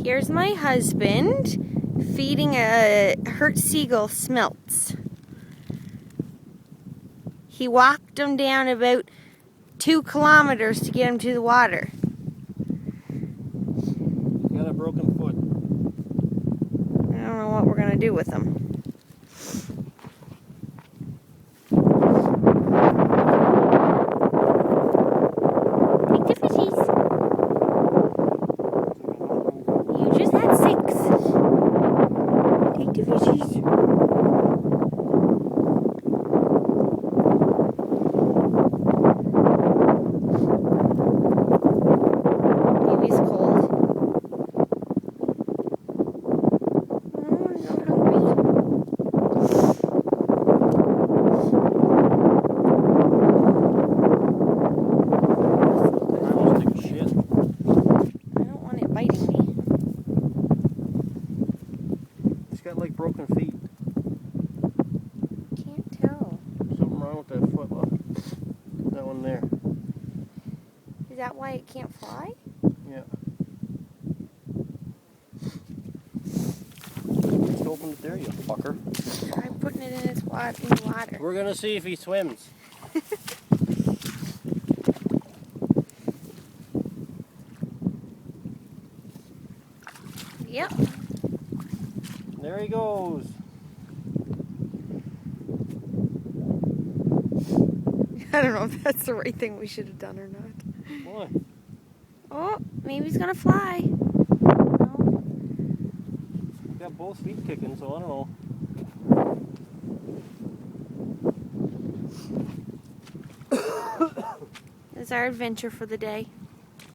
Here's my husband feeding a hurt seagull smelts. He walked him down about 2 kilometers to get him to the water. Got a broken foot. I don't know what we're going to do with him. Take the fishies. You just had 6. Take the fishies. Baby's cold. Oh, I'm not hungry. I almost took a shit. I don't want it biting me. He's got like broken feet. Can't tell. Something wrong with that foot. Look. That one there. Is that why it can't fly? Yeah. Just open it there, you fucker. Try putting it in its water. We're gonna see if he swims. Yep. There he goes. I don't know if that's the right thing we should have done or not. Boy. Oh, maybe he's gonna fly. No. He's got both feet kicking, so I don't know. This is our adventure for the day.